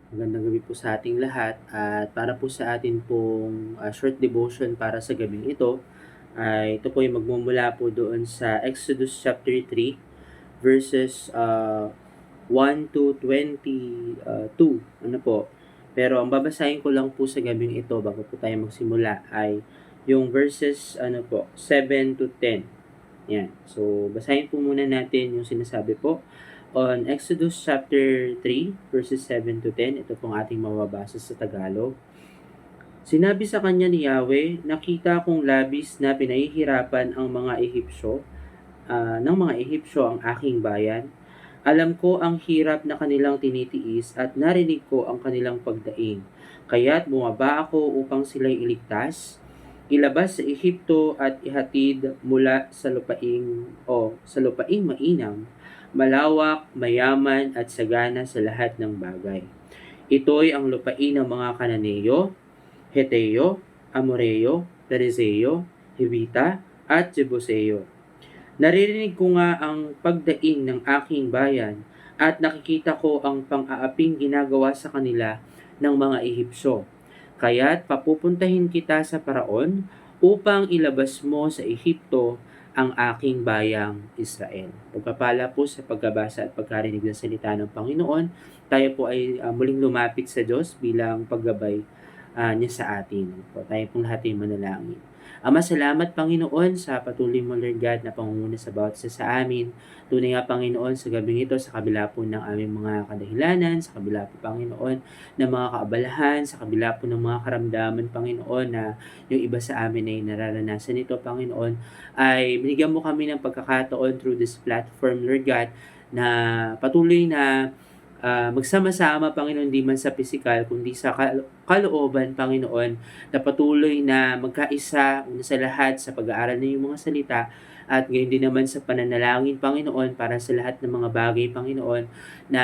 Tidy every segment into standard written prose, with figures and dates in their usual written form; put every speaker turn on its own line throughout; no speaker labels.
Magandang gabi po sa ating lahat at para po sa atin pong short devotion para sa gabing ito ay ito po ay magmumula po doon sa Exodus chapter 3 verses 1 to 22. Ano po? Pero ang babasahin ko lang po sa gabing ito bago po tayo magsimula ay yung verses 7 to 10. Yan. So, basahin po muna natin yung sinasabi po on Exodus chapter 3 verses 7 to 10. Ito pong ating mababasa sa Tagalog. Sinabi sa kanya ni Yahweh, nakita kong labis na pinahihirapan ang mga Ehipsyo ang aking bayan. Alam ko ang hirap na kanilang tinitiis at narinig ko ang kanilang pagdaing. Kaya't bumaba ako upang sila'y iligtas, ilabas sa Ehipto at ihatid mula sa lupaing mainam, malawak, mayaman at sagana sa lahat ng bagay. Ito'y ang lupain ng mga Kananeo, Heteo, Amoreo, Perizeo, Hivita at Jebuseo. Naririnig ko nga ang pagdaing ng aking bayan at nakikita ko ang pang-aaping ginagawa sa kanila ng mga Ehipsyo. Kaya't papupuntahin kita sa Paraon upang ilabas mo sa Ehipto ang aking bayang Israel. Pagpapala po sa pagbabasa at pagkarinig ng salita ng Panginoon, tayo po ay muling lumapit sa Diyos bilang paggabay niya sa atin. Po, tayo pong lahat ay manalangin. Ama, salamat Panginoon sa patuloy mo Lord God na pangunguna sa bawat isa sa amin. Tunay nga Panginoon sa gabing ito, sa kabila po ng aming mga kadahilanan, sa kabila po Panginoon ng mga kaabalahan, sa kabila po ng mga karamdaman Panginoon na yung iba sa amin ay nararanasan ito Panginoon, ay binigyan mo kami ng pagkakataon through this platform Lord God na patuloy na magsama-sama, Panginoon, di man sa pisikal, kundi sa kalooban, Panginoon, na patuloy na magkaisa una sa lahat sa pag-aaral ng iyong mga salita at gayon din naman sa pananalangin, Panginoon, para sa lahat ng mga bagay, Panginoon, na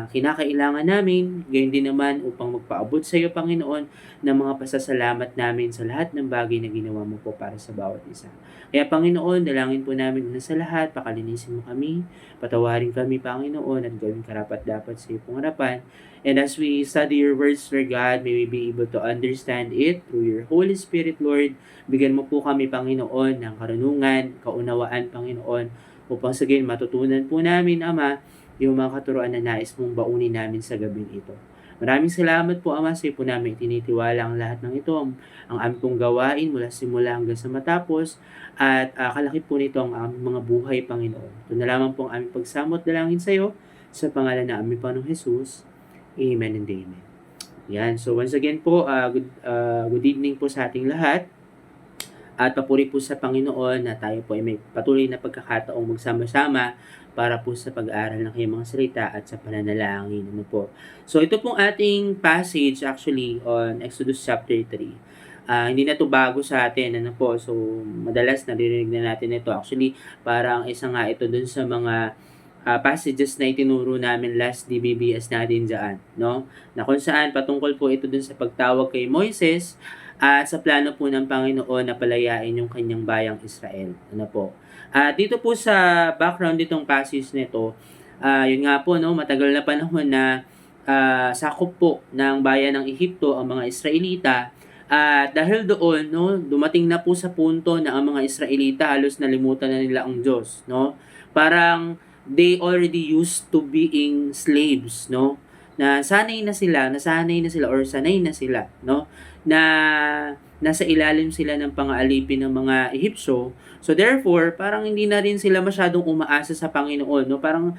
kinakailangan namin, gayon din naman upang magpaabot sa iyo, Panginoon, ng mga pasasalamat namin sa lahat ng bagay na ginawa mo po para sa bawat isa. Kaya, Panginoon, dalangin po namin una sa lahat, pakalinisin mo kami, patawarin kami, Panginoon, at gawing karapat-dapat sa iyong harapan. And as we study your words, Lord God, may we be able to understand it through your Holy Spirit, Lord. Bigyan mo po kami, Panginoon, ng karunungan, kaunawaan, Panginoon, upang sa gayon matutunan po namin, Ama, yung mga katuruan na nais mong baunin namin sa gabing ito. Maraming salamat po, Ama, sa iyo po namin tinitiwala ang lahat ng ito, ang aming pong gawain mula simula hanggang sa matapos, at kalaki po nito ang aming mga buhay, Panginoon. Ito na lamang po ang aming pagsamot dalangin sa iyo, sa pangalan ng aming Panginoong Jesus. Amen and amen. Yan. So once again po, good evening po sa ating lahat. At papuri po sa Panginoon na tayo po ay may patuloy na pagkakataong magsama-sama para po sa pag-aaral ng kanyang mga salita at sa pananalangin. Ano po. So ito pong ating passage actually on Exodus chapter 3. Hindi na to bago sa atin. Ano po. So madalas naririnig na natin ito. Actually, parang isa nga ito dun sa mga passages na itinuro namin last DBBS natin dyan, no? Na kung saan patungkol po ito dun sa pagtawag kay Moises at sa plano po ng Panginoon na palayain yung kanyang bayang Israel. Ano po? Dito po sa background nitong passage nito, yun nga po, no, matagal na panahon na sakop po ng bayan ng Ehipto ang mga Israelita. At dahil doon, no, dumating na po sa punto na ang mga Israelita halos nalimutan na nila ang Diyos, no? Parang they already used to being slaves, no? Nasanay na sila or sanay na sila, no? Na nasa ilalim sila ng pang-aalipin ng mga Ehipsyo. So therefore, parang hindi na rin sila masyadong umaasa sa Panginoon, no? Parang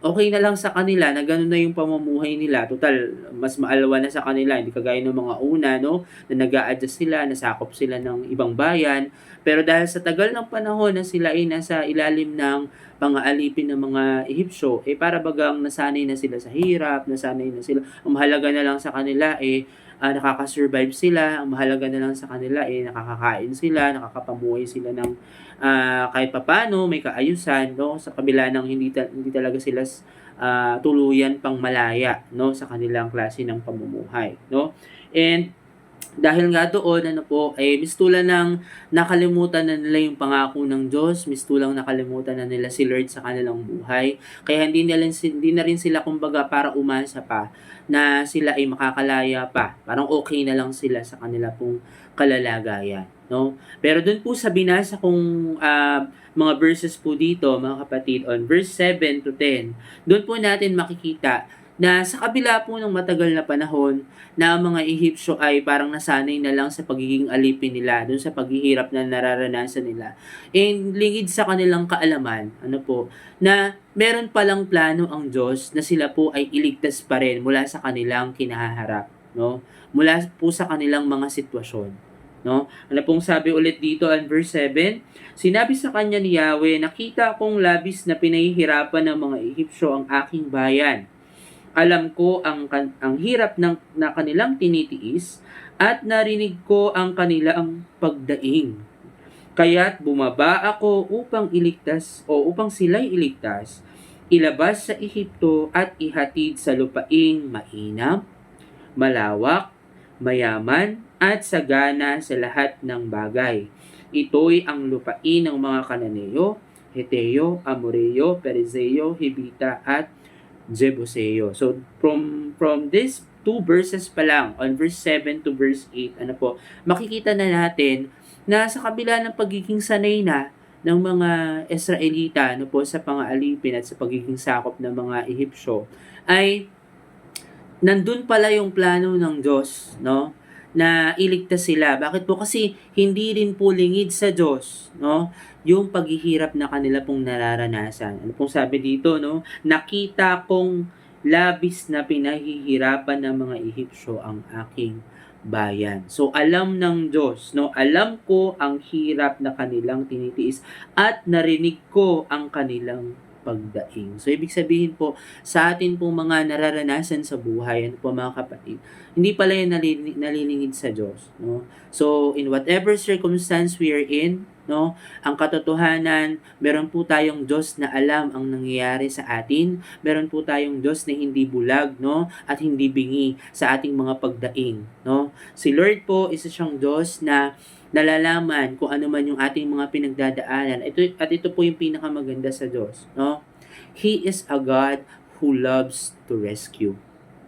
okay na lang sa kanila na gano'n na yung pamumuhay nila. Total, mas maalwa na sa kanila, hindi kagaya ng mga una, no? Na nag-a-adjust sila, nasakop sila ng ibang bayan. Pero dahil sa tagal ng panahon na sila ay nasa ilalim ng pang-aalipin ng mga Ehipsyo, para bagang nasanay na sila sa hirap, nasanay na sila. Ang mahalaga na lang sa kanila nakaka-survive sila. Ang mahalaga na lang sa kanila nakakakain sila, nakakapamuhay sila ng kahit papano, may kaayusan, no? Sa kabila ng hindi talaga sila tuluyan pang malaya, no? Sa kanilang klase ng pamumuhay, no? And Dahil nga doon, mistulan ng nakalimutan na nila yung pangako ng Diyos, mistulang nakalimutan na nila si Lord sa kanilang buhay. Kaya hindi na rin sila kumbaga para umasa pa na sila ay makakalaya pa. Parang okay na lang sila sa kanila pong kalalagayan. No? Pero doon po sa binasa kong mga verses po dito, mga kapatid, on verse 7 to 10, doon po natin makikita na sa kabila po ng matagal na panahon na ang mga Ehipsyo ay parang nasanay na lang sa pagiging alipin nila, dun sa paghihirap na nararanasan nila. And lingid sa kanilang kaalaman, na meron palang plano ang Diyos na sila po ay iligtas pa rin mula sa kanilang kinaharap, no? Mula po sa kanilang mga sitwasyon, no? Ano pong sabi ulit dito in verse 7? Sinabi sa kanya ni Yahweh, nakita kong labis na pinahihirapan ng mga Ehipsyo ang aking bayan. Alam ko ang hirap na kanilang tinitiis at narinig ko ang kanilang pagdaing. Kaya't bumaba ako upang sila'y iligtas, ilabas sa Ehipto at ihatid sa lupaing mainam, malawak, mayaman at sagana sa lahat ng bagay. Ito'y ang lupain ng mga Kananeo, Heteo, Amoreo, Perizeo, Hibita at Jebuseo. So from these two verses pa lang, on verse 7 to verse 8, makikita na natin na sa kabila ng pagiging sanay na ng mga Israelita sa pang-aalipin at sa pagiging sakop ng mga Ehipsyo, ay nandun pala yung plano ng Diyos, no? Na iligtas sila. Bakit po? Kasi hindi rin po lingid sa Diyos, no? Yung paghihirap na kanila pong nararanasan. Ano pong sabi dito, no? Nakita kong labis na pinahihirapan ng mga Ehipsyo ang aking bayan. So, alam ng Diyos, no? Alam ko ang hirap na kanilang tinitiis at narinig ko ang kanilang pagdaing. So, ibig sabihin po, sa atin pong mga nararanasan sa buhay, mga kapatid, hindi pala yan nalilingid sa Diyos, no? So, in whatever circumstance we are in, no, ang katotohanan, meron po tayong Diyos na alam ang nangyayari sa atin. Meron po tayong Diyos na hindi bulag, no, at hindi bingi sa ating mga pagdaing, no? Si Lord po, isa siyang Diyos na nalalaman kung ano man yung ating mga pinagdadaanan. Ito po yung pinakamaganda sa Diyos, no? He is a God who loves to rescue.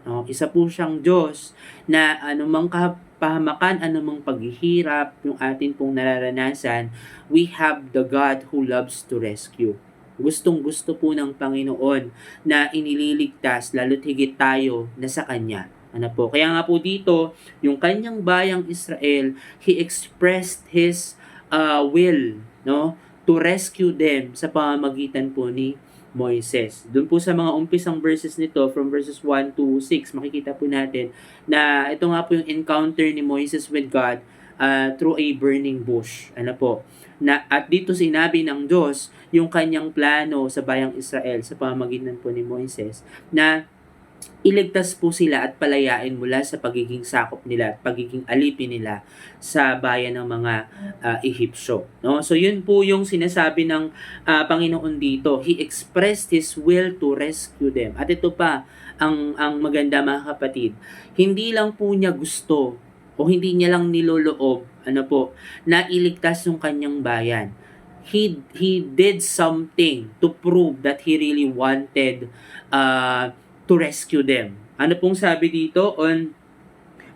No, isa po siyang Diyos na anumang pahamakan, anumang paghihirap yung atin pong nararanasan, we have the God who loves to rescue. Gustong-gusto po ng Panginoon na inililigtas, lalo't higit tayo na sa Kanya. Kaya nga po dito, yung kanyang bayang Israel, He expressed His will, no, to rescue them sa pamamagitan po ni Moises. Doon po sa mga umpisang verses nito, from verses 1 to 6, makikita po natin na ito nga po yung encounter ni Moises with God through a burning bush. At dito sinabi ng Diyos yung kanyang plano sa bayang Israel sa pamamagitan po ni Moises na iligtas po sila at palayain mula sa pagiging sakop nila at pagiging alipin nila sa bayan ng mga Ehipsyo. No? So yun po yung sinasabi ng Panginoon dito. He expressed His will to rescue them. At ito pa ang maganda, mga kapatid. Hindi lang po niya gusto o hindi niya lang niloloob na iligtas yung kanyang bayan. He did something to prove that He really wanted to rescue them. Ano pong sabi dito on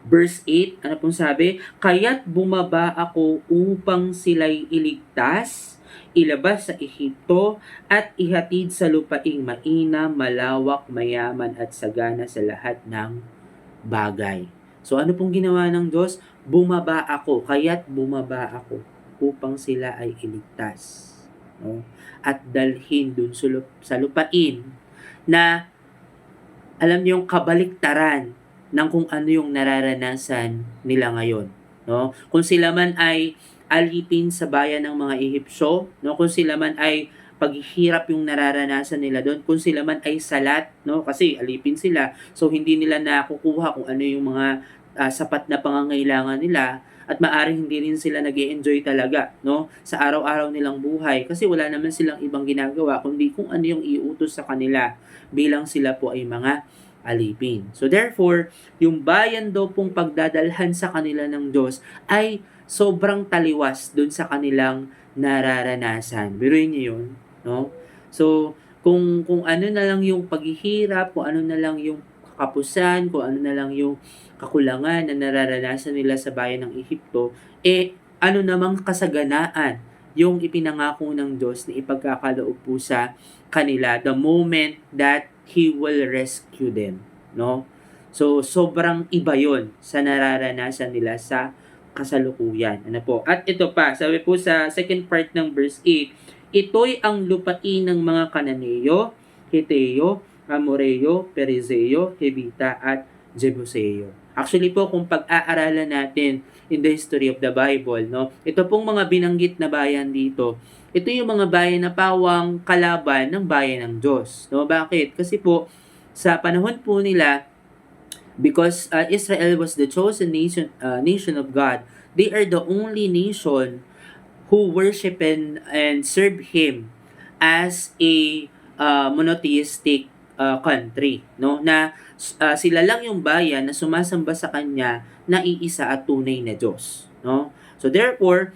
verse 8? Ano pong sabi? Kaya't bumaba ako upang sila'y iligtas, ilabas sa Ehipto, at ihatid sa lupaing mainam, malawak, mayaman, at sagana sa lahat ng bagay. So ano pong ginawa ng Diyos? Bumaba ako, kaya't bumaba ako upang sila ay iligtas. No? At dalhin dun sa lupain na alam niyo yung kabaliktaran ng kung ano yung nararanasan nila ngayon, no? Kung sila man ay alipin sa bayan ng mga Ehipsyo, no? Kung sila man ay paghihirap yung nararanasan nila doon, kung sila man ay salat, no? Kasi alipin sila, so hindi nila nakukuha kung ano yung mga sapat na pangangailangan nila, at maaring hindi rin sila nag-e-enjoy talaga, no, sa araw-araw nilang buhay kasi wala naman silang ibang ginagawa kundi kung ano yung iutos sa kanila bilang sila po ay mga alipin. So therefore, yung bayan daw pong pagdadalhan sa kanila ng Diyos ay sobrang taliwas dun sa kanilang nararanasan. Biruin niyo yun, no? So, kung ano na lang yung paghihirap, kung ano na lang yung kakapusan, kung ano na lang yung kakulangan na nararanasan nila sa bayan ng Ehipto, ano namang kasaganaan yung ipinangako ng Diyos na ipagkakaloob po sa kanila the moment that He will rescue them, no? So, sobrang iba yon sa nararanasan nila sa kasalukuyan. Ano po? At ito pa, sabi po sa second part ng verse 8, ito'y ang lupain ng mga Kananeo, Hiteo, Amoreo, Perizeo, Hevita, at Jebuseo. Actually po, kung pag-aaralan natin in the history of the Bible, no, ito pong mga binanggit na bayan dito, ito yung mga bayan na pawang kalaban ng bayan ng Diyos. No? Bakit? Kasi po, sa panahon po nila, because Israel was the chosen nation of God, they are the only nation who worship and serve Him as a monotheistic country, no? Na sila lang yung bayan na sumasamba sa kanya na iisa at tunay na Diyos, no? So therefore,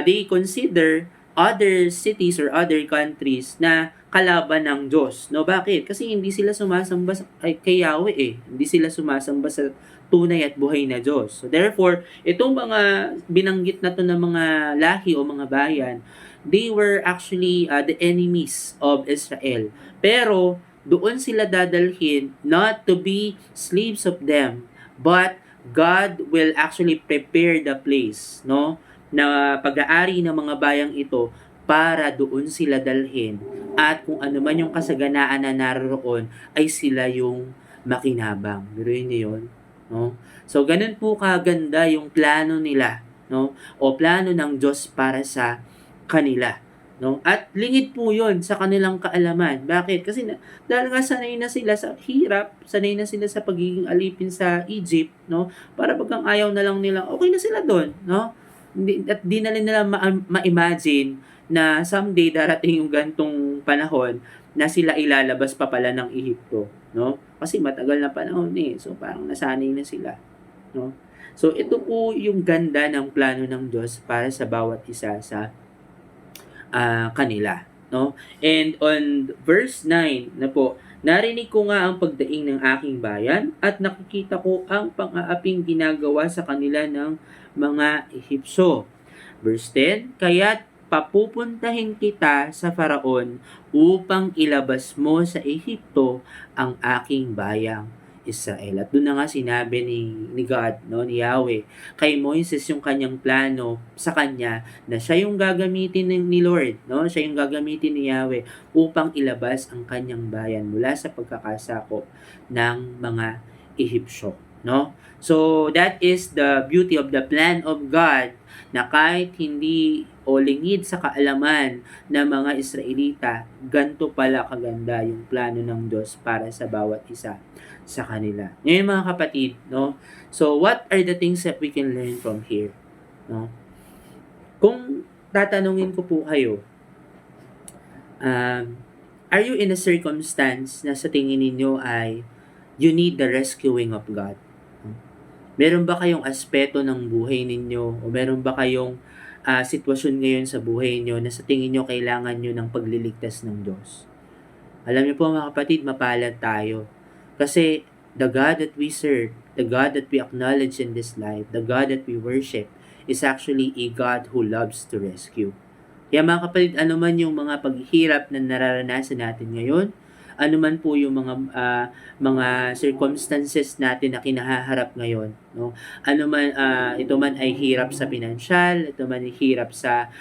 they consider other cities or other countries na kalaban ng Diyos, no? Bakit? Kasi hindi sila sumasamba kay Yahweh eh. Hindi sila sumasamba sa tunay at buhay na Diyos. So therefore, itong mga binanggit na to ng mga lahi o mga bayan, they were actually the enemies of Israel. Pero doon sila dadalhin not to be slaves of them, but God will actually prepare the place, no? Na pag-aari ng mga bayang ito para doon sila dalhin at kung ano man yung kasaganaan na naroon ay sila yung makinabang. Biruin niyo yun, no? So ganun po kaganda yung plano nila, no? O plano ng Diyos para sa kanila, no? At lingid po 'yon sa kanilang kaalaman. Bakit? Kasi dahil nga sanay na sila sa hirap, sanay na sila sa pagiging alipin sa Egypt, no? Para bagang ayaw na lang nila, okay na sila doon, no? Di na nila ma-imagine na someday darating yung gantong panahon na sila ilalabas pa pala ng Ehipto, no? Kasi matagal na panahon eh. So parang nasanay na sila, no? So ito po yung ganda ng plano ng Diyos para sa bawat isa sa kanila, no? And on verse 9 na po, narinig ko nga ang pagdaing ng aking bayan at nakikita ko ang pang-aaping ginagawa sa kanila ng mga Ehipsyo. Verse 10, kaya't papupuntahin kita sa Faraon upang ilabas mo sa Ehipto ang aking bayang Israel. At doon na nga sinabi ni God, no, ni Yahweh, kay Moises yung kanyang plano sa kanya na siya yung gagamitin ni Lord, no? Siya yung gagamitin ni Yahweh upang ilabas ang kanyang bayan mula sa pagkakasakop ng mga Ehipsyo, no? So that is the beauty of the plan of God, na kahit hindi o lingid sa kaalaman ng mga Israelita, ganto pala kaganda yung plano ng Diyos para sa bawat isa sa kanila. Ngayon mga kapatid, no? So what are the things that we can learn from here, no? Kung tatanungin ko po kayo, are you in a circumstance na sa tingin ninyo ay you need the rescuing of God? Meron ba kayong aspeto ng buhay ninyo o meron ba kayong sitwasyon ngayon sa buhay niyo na sa tingin niyo kailangan niyo ng pagliligtas ng Diyos? Alam niyo po mga kapatid, mapalad tayo. Kasi the God that we serve, the God that we acknowledge in this life, the God that we worship, is actually a God who loves to rescue. Kaya mga kapatid, ano man yung mga paghihirap na nararanasan natin ngayon, ano man po yung mga circumstances natin na kinahaharap ngayon, no? Ano man ito man ay hirap sa pinansyal, ito man ay hirap sa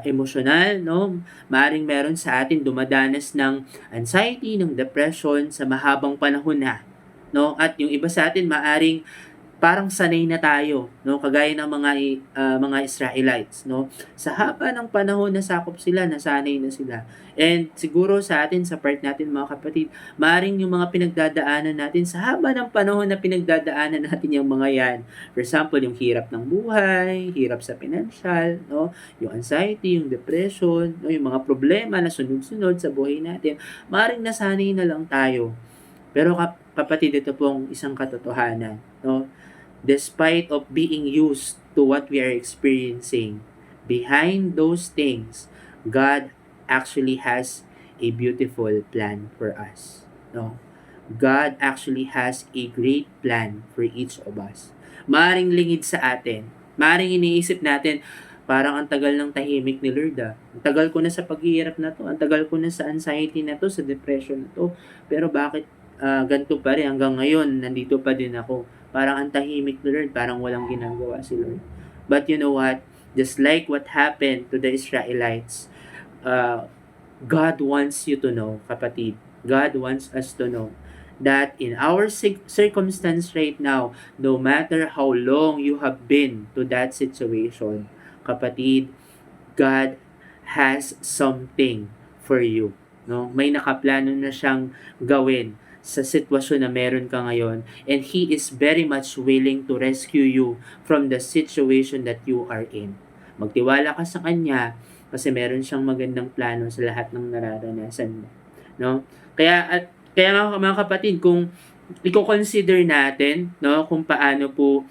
emosyonal, no? Maaring meron sa atin dumadanas ng anxiety, ng depression sa mahabang panahon na, no? At yung iba sa atin maaring parang sanay na tayo, no, kagaya ng mga Israelites, no, sa haba ng panahon na sakop sila, nasanay na sila. And siguro sa atin, sa part natin mga kapatid, maaring yung mga pinagdadaanan natin sa haba ng panahon na pinagdadaanan natin yung mga yan. For example, yung hirap ng buhay, hirap sa financial, no, yung anxiety, yung depression, no, yung mga problema na sunod-sunod sa buhay natin, maaring nasanay na lang tayo. Pero kapatid, ito pong isang katotohanan, no? Despite of being used to what we are experiencing, behind those things, God actually has a beautiful plan for us. No? God actually has a great plan for each of us. Maaring lingid sa atin. Maaring iniisip natin, parang ang tagal ng tahimik ni Lord ah. Ang tagal ko na sa paghihirap na to. Ang tagal ko na sa anxiety na to, sa depression na to. Pero bakit ganito pa rin hanggang ngayon, nandito pa din ako. Parang ang tahimik ni Lord, parang walang ginagawa si Lord. But you know what? Just like what happened to the Israelites, uh, God wants you to know, kapatid. God wants us to know that in our circumstance right now, no matter how long you have been to that situation, kapatid, God has something for you. No? May nakaplano na siyang gawin sa sitwasyon na meron ka ngayon, and He is very much willing to rescue you from the situation that you are in. Magtiwala ka sa Kanya kasi meron siyang magandang plano sa lahat ng nararanasan mo. No? Kaya mga kapatid, kung i-consider natin, no, kung paano po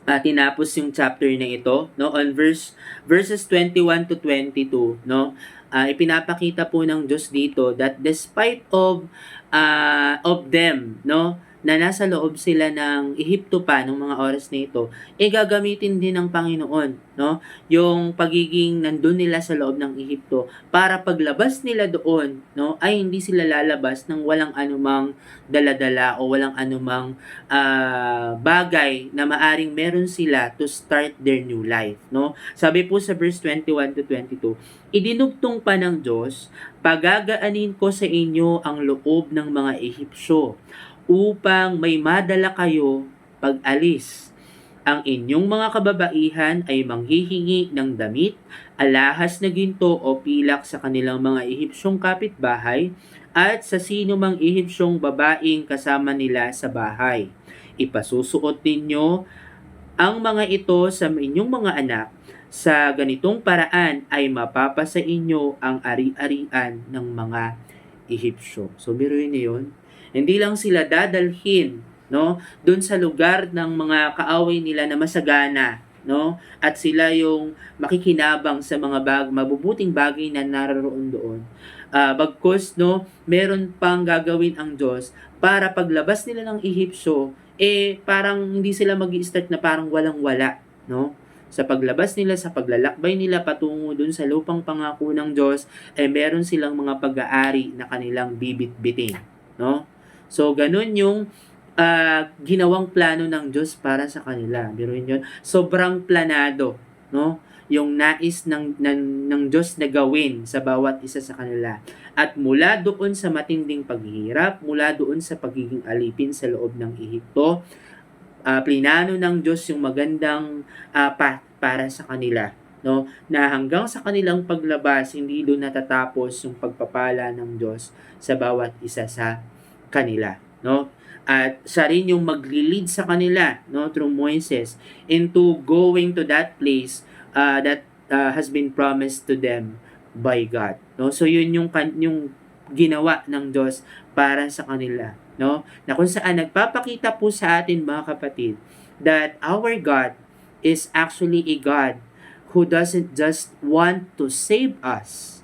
tinapos yung chapter na ito, no, on verses 21 to 22, no, ipinapakita po ng Diyos dito that despite of them, no, na nasa loob sila ng Ehipto pa nung mga oras na ito, gagamitin din ng Panginoon, no, yung pagiging nandun nila sa loob ng Ehipto para paglabas nila doon, no, ay hindi sila lalabas ng walang anumang daladala o walang anumang bagay na maaring meron sila to start their new life, no. Sabi po sa verse 21 to 22, idinugtong pa ng Diyos, pagagaanin ko sa inyo ang loob ng mga Ehipsyo upang may madala kayo pag-alis. Ang inyong mga kababaihan ay manghihingi ng damit, alahas na ginto o pilak sa kanilang mga Ehipsyong kapitbahay at sa sino mang Ehipsyong babaeng kasama nila sa bahay. Ipasusuot ninyo ang mga ito sa inyong mga anak. Sa ganitong paraan ay mapapasa inyo ang ari-arian ng mga Ehipsyo. So, biruin niyo yun. Hindi lang sila dadalhin, no, doon sa lugar ng mga kaaway nila na masagana, no, at sila yung makikinabang sa mga mabubuting bagay na naroon doon. Bagkus, no, meron pang gagawin ang Diyos para paglabas nila ng Ehipsyo, parang hindi sila mag-i-start na parang walang-wala, no? Sa paglabas nila, sa paglalakbay nila patungo dun sa lupang pangako ng Diyos, meron silang mga pag-aari na kanilang bibit-bitin, no? So, ganun yung ginawang plano ng Diyos para sa kanila. Biruin yun. Sobrang planado, no? Yung nais ng Diyos na gawin sa bawat isa sa kanila. At mula doon sa matinding paghihirap, mula doon sa pagiging alipin sa loob ng Ehipto, plinano ng Diyos yung magandang para sa kanila, no, na hanggang sa kanilang paglabas hindi doon natatapos yung pagpapala ng Diyos sa bawat isa sa kanila, no. At siya rin yung magli-lead sa kanila, no, through Moises into going to that place that has been promised to them by God, no. So yun yung ginawa ng Diyos para sa kanila, no, na kung saan nagpapakita po sa atin mga kapatid that our God is actually a God who doesn't just want to save us,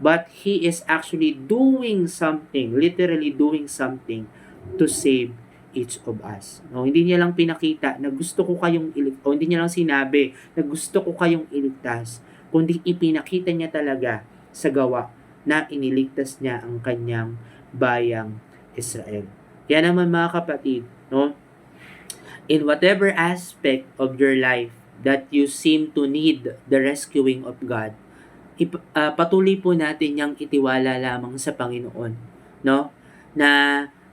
but He is actually doing something, literally doing something to save each of us. No, hindi niya lang pinakita na gusto ko kayong iligtas, o hindi niya lang sinabi na gusto ko kayong iligtas, kundi ipinakita niya talaga sa gawa na iniligtas niya ang kanyang bayang Israel. Kaya naman mga kapatid, no, in whatever aspect of your life that you seem to need the rescuing of God, patuloy po natin yang itiwala lamang sa Panginoon, no? Na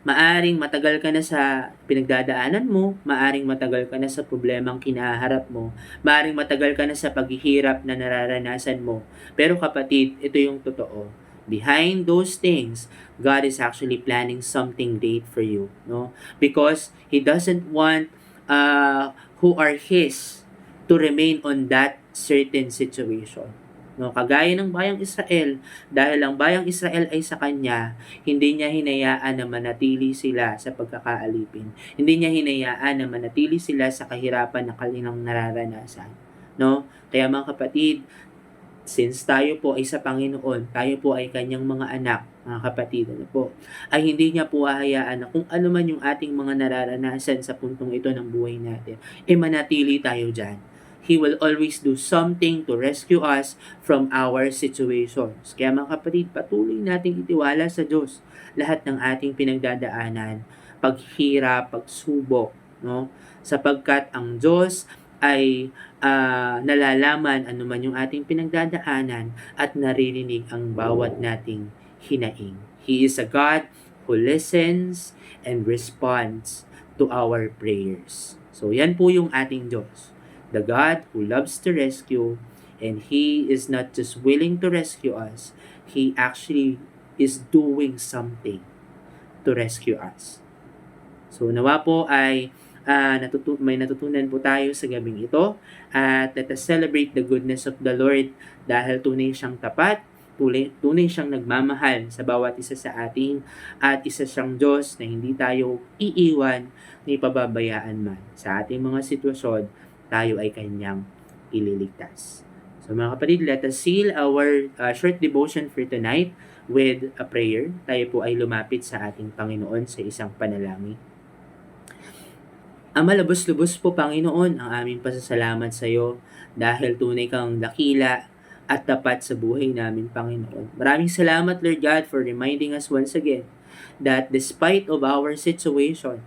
maaring matagal ka na sa pinagdadaanan mo, maaring matagal ka na sa problemang kinaharap mo, maaring matagal ka na sa paghihirap na nararanasan mo. Pero kapatid, ito yung totoo. Behind those things, God is actually planning something great for you, no? Because He doesn't want who are His to remain on that certain situation. No, kagaya ng bayang Israel, dahil ang bayang Israel ay sa kanya, hindi niya hinayaan na manatili sila sa pagkakaalipin. Hindi niya hinayaan na manatili sila sa kahirapan na kanilang nararanasan. No? Kaya mga kapatid, since tayo po ay sa Panginoon, tayo po ay kanyang mga anak, mga kapatid, ano po, ay hindi niya po hahayaan na kung ano man yung ating mga nararanasan sa puntong ito ng buhay natin, manatili tayo dyan. He will always do something to rescue us from our situations. Kaya mga kapatid, patuloy nating itiwala sa Diyos lahat ng ating pinagdadaanan, paghirap, pagsubok, no? Sapagkat ang Diyos ay nalalaman ano man yung ating pinagdadaanan at naririnig ang bawat nating hinaing. He is a God who listens and responds to our prayers. So yan po yung ating Diyos. The God who loves to rescue, and He is not just willing to rescue us, He actually is doing something to rescue us. So nawa po ay may natutunan po tayo sa gabing ito, at let us celebrate the goodness of the Lord dahil tunay siyang tapat, tunay siyang nagmamahal sa bawat isa sa atin, at isa siyang Diyos na hindi tayo iiwan ni pababayaan man. Sa ating mga sitwasyon, tayo ay kanyang ililigtas. So mga kapatid, let us seal our short devotion for tonight with a prayer. Tayo po ay lumapit sa ating Panginoon sa isang panalangin. Ama, lubos-lubos po Panginoon ang aming pasasalamat sa iyo dahil tunay kang dakila at tapat sa buhay namin, Panginoon. Maraming salamat, Lord God, for reminding us once again that despite of our situation,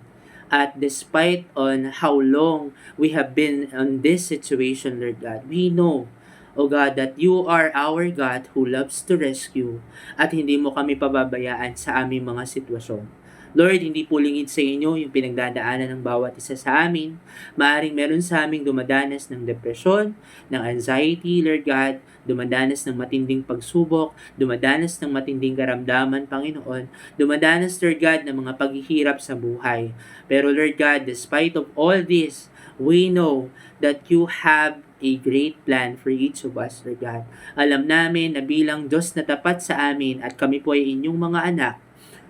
at despite on how long we have been on this situation, Lord God, we know, O God, that you are our God who loves to rescue at hindi mo kami pababayaan sa aming mga sitwasyon. Lord, hindi po lingid sa inyo yung pinagdadaanan ng bawat isa sa amin. Maaring meron sa aming dumadanas ng depresyon, ng anxiety, Lord God, dumadanas ng matinding pagsubok, dumadanas ng matinding karamdaman, Panginoon, dumadanas, Lord God, ng mga paghihirap sa buhay. Pero Lord God, despite of all this, we know that you have a great plan for each of us, Lord God. Alam namin na bilang Diyos na tapat sa amin at kami po ay inyong mga anak,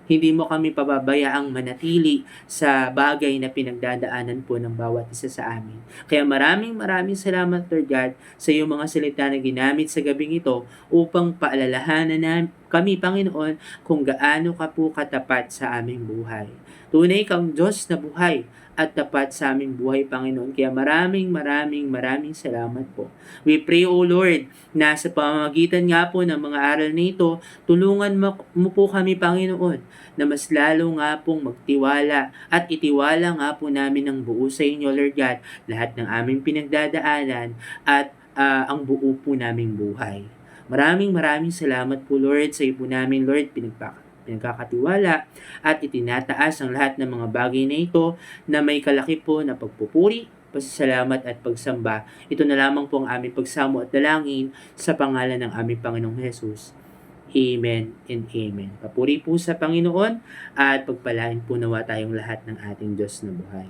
hindi mo kami pababayaang manatili sa bagay na pinagdadaanan po ng bawat isa sa amin. Kaya maraming salamat, Lord God, sa iyong mga salita na ginamit sa gabing ito upang paalalahanan na kami, Panginoon, kung gaano ka po katapat sa aming buhay. Tunay kang Diyos na buhay at tapat sa aming buhay, Panginoon. Kaya maraming salamat po. We pray, O Lord, na sa pamamagitan nga po ng mga aral na ito, tulungan mo po kami, Panginoon, na mas lalo nga pong magtiwala at itiwala nga po namin ng buo sa inyo, Lord God, lahat ng aming pinagdadaanan at ang buo po naming buhay. Maraming salamat po, Lord, sa iyo po namin, Lord, pinagkakatiwala at itinataas ang lahat ng mga bagay na ito na may kalaki po na pagpupuri, pasasalamat at pagsamba. Ito na lamang po ang aming pagsamo at dalangin sa pangalan ng aming Panginoong Jesus. Amen and amen. Papuri po sa Panginoon at pagpalain po nawa tayong lahat ng ating Diyos na buhay.